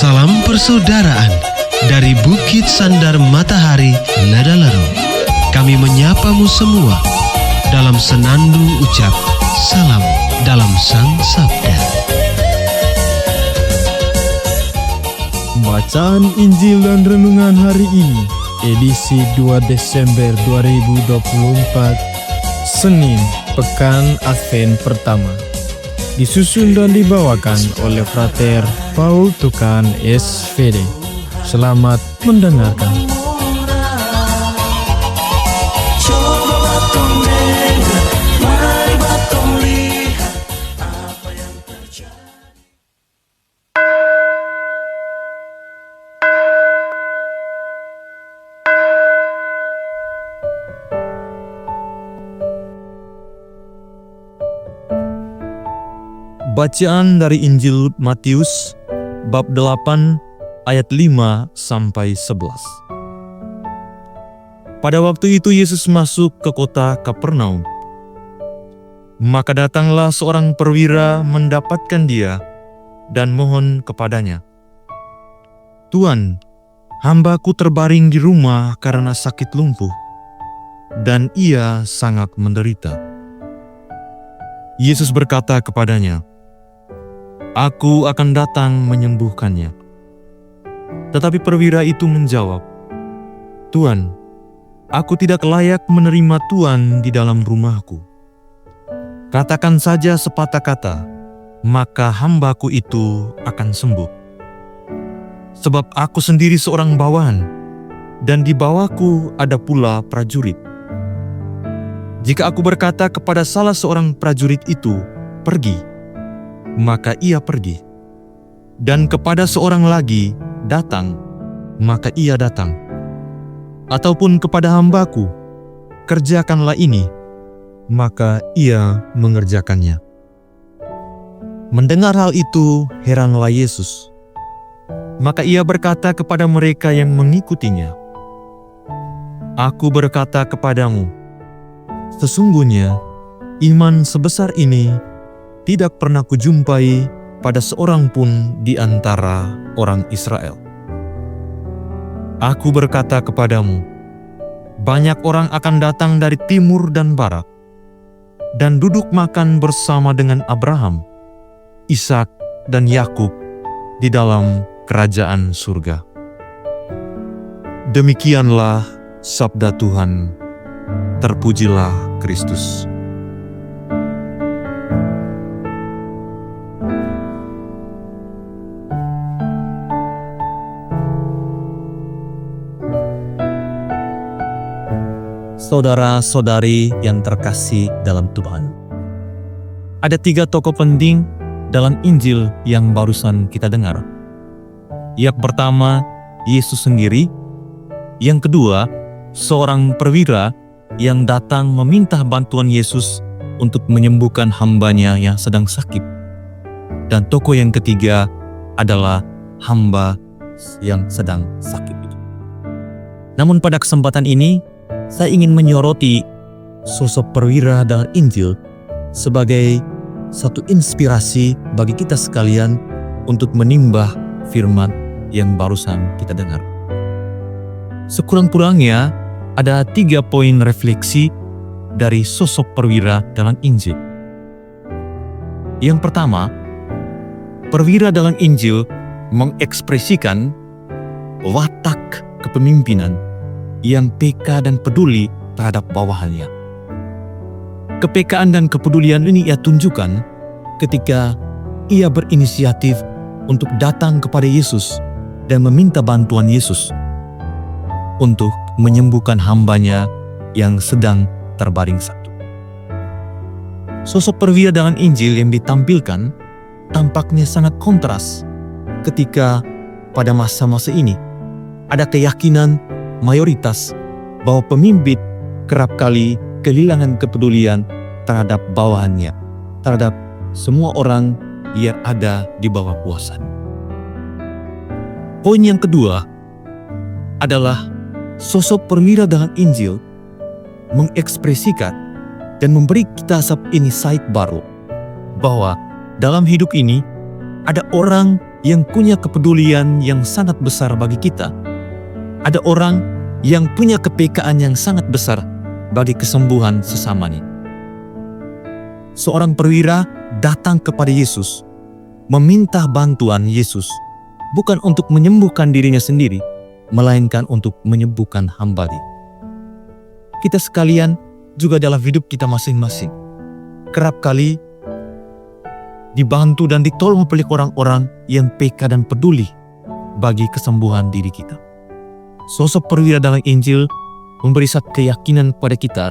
Salam persaudaraan dari Bukit Sandar Matahari, Nadalero. Kami menyapamu semua dalam senandung ucap salam dalam Sang Sabda. Bacaan Injil dan Renungan hari ini, edisi 2 Desember 2024, Senin, Pekan Advent pertama. Disusun dan dibawakan oleh Frater Paul Tukan SVD. Selamat mendengarkan. Bacaan dari Injil Matius bab 8 ayat 5 sampai 11. Pada waktu itu Yesus masuk ke kota Kapernaum. Maka datanglah seorang perwira mendapatkan dia dan mohon kepadanya, "Tuan, hambaku terbaring di rumah karena sakit lumpuh, dan ia sangat menderita." Yesus berkata kepadanya, "Aku akan datang menyembuhkannya." Tetapi perwira itu menjawab, "Tuan, aku tidak layak menerima Tuan di dalam rumahku. Katakan saja sepatah kata, maka hambaku itu akan sembuh. Sebab aku sendiri seorang bawahan, dan di bawahku ada pula prajurit. Jika aku berkata kepada salah seorang prajurit itu, 'Pergi,' maka ia pergi. Dan kepada seorang lagi, 'Datang,' maka ia datang. Ataupun kepada hambaku, 'Kerjakanlah ini,' maka ia mengerjakannya." Mendengar hal itu, heranlah Yesus. Maka ia berkata kepada mereka yang mengikutinya, "Aku berkata kepadamu, sesungguhnya iman sebesar ini tidak pernah kujumpai pada seorang pun di antara orang Israel. Aku berkata kepadamu, banyak orang akan datang dari timur dan barat, dan duduk makan bersama dengan Abraham, Ishak, dan Yakub di dalam kerajaan surga." Demikianlah sabda Tuhan. Terpujilah Kristus. Saudara-saudari yang terkasih dalam Tuhan, ada 3 tokoh penting dalam Injil yang barusan kita dengar. Yang pertama, Yesus sendiri. Yang kedua, seorang perwira yang datang meminta bantuan Yesus untuk menyembuhkan hambanya yang sedang sakit. Dan tokoh yang ketiga adalah hamba yang sedang sakit itu. Namun pada kesempatan ini, saya ingin menyoroti sosok perwira dalam Injil sebagai satu inspirasi bagi kita sekalian untuk menimbah firman yang barusan kita dengar. Sekurang-kurangnya ada 3 poin refleksi dari sosok perwira dalam Injil. Yang pertama, perwira dalam Injil mengekspresikan watak kepemimpinan yang peka dan peduli terhadap bawahannya. Kepekaan dan kepedulian ini ia tunjukkan ketika ia berinisiatif untuk datang kepada Yesus dan meminta bantuan Yesus untuk menyembuhkan hambanya yang sedang terbaring sakit. Sosok perwira dalam Injil yang ditampilkan tampaknya sangat kontras ketika pada masa-masa ini ada keyakinan mayoritas bahwa pemimpin kerap kali kehilangan kepedulian terhadap bawahannya, terhadap semua orang yang ada di bawah kuasa. Poin yang kedua adalah sosok perwira dalam Injil mengekspresikan dan memberi kita insight baru bahwa dalam hidup ini ada orang yang punya kepedulian yang sangat besar bagi kita. Ada orang yang punya kepekaan yang sangat besar bagi kesembuhan sesamanya. Seorang perwira datang kepada Yesus, meminta bantuan Yesus, bukan untuk menyembuhkan dirinya sendiri, melainkan untuk menyembuhkan hamba-Nya. Kita sekalian juga dalam hidup kita masing-masing kerap kali dibantu dan ditolong oleh orang-orang yang peka dan peduli bagi kesembuhan diri kita. Sosok perwira dalam Injil memberi satu keyakinan kepada kita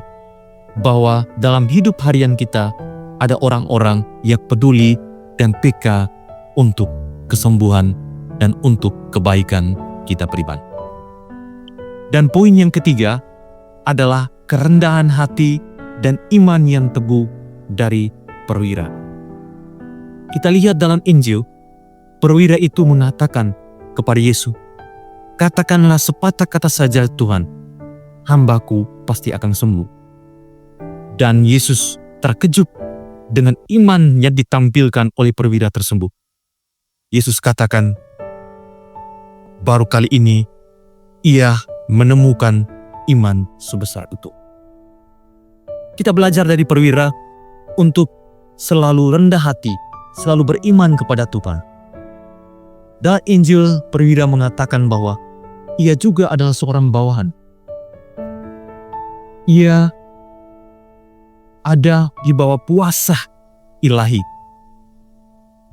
bahwa dalam hidup harian kita ada orang-orang yang peduli dan peka untuk kesembuhan dan untuk kebaikan kita pribadi. Dan poin yang ketiga adalah kerendahan hati dan iman yang teguh dari perwira. Kita lihat dalam Injil, perwira itu mengatakan kepada Yesus, "Katakanlah sepatah kata saja Tuhan, hambaku pasti akan sembuh." Dan Yesus terkejut dengan iman yang ditampilkan oleh perwira tersebut. Yesus katakan, baru kali ini ia menemukan iman sebesar itu. Kita belajar dari perwira untuk selalu rendah hati, selalu beriman kepada Tuhan. Dalam Injil, perwira mengatakan bahwa ia juga adalah seorang bawahan. Ia ada di bawah kuasa ilahi.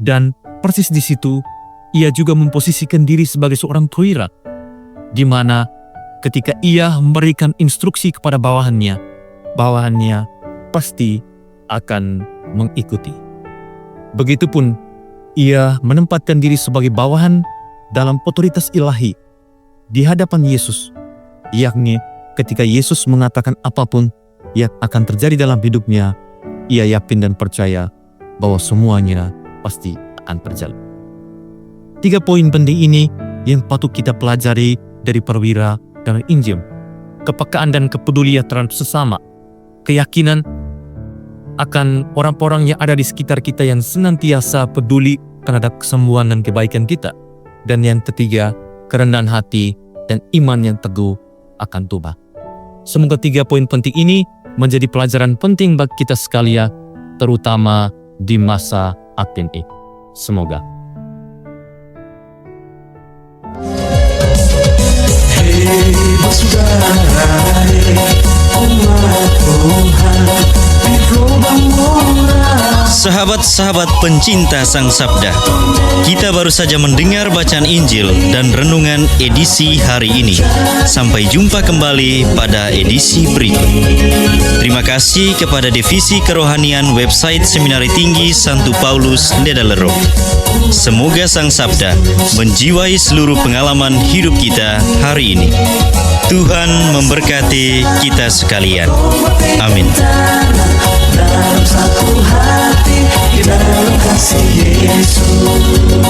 Dan persis di situ, ia juga memposisikan diri sebagai seorang perwira, di mana ketika ia memberikan instruksi kepada bawahannya, bawahannya pasti akan mengikuti. Begitupun ia menempatkan diri sebagai bawahan dalam otoritas ilahi di hadapan Yesus, yakni ketika Yesus mengatakan apapun yang akan terjadi dalam hidupnya, ia yakin dan percaya bahwa semuanya pasti akan terjadi. 3 poin penting ini yang patut kita pelajari dari perwira dalam Injil. Kepekaan dan kepedulian terhadap sesama, keyakinan akan orang-orang yang ada di sekitar kita yang senantiasa peduli terhadap kesembuhan dan kebaikan kita. Dan yang ketiga, kerendahan hati dan iman yang teguh akan Tuhan. Semoga 3 poin penting ini menjadi pelajaran penting bagi kita sekalian, terutama di masa akhir ini. Semoga. Sahabat-sahabat pencinta Sang Sabda, kita baru saja mendengar bacaan Injil dan renungan edisi hari ini. Sampai jumpa kembali pada edisi berikut. Terima kasih kepada Divisi Kerohanian website Seminari Tinggi Santo Paulus Ledalero. Semoga Sang Sabda menjiwai seluruh pengalaman hidup kita hari ini. Tuhan memberkati kita sekalian. Amin. Dalam satu hati, di dalam kasih Yesus.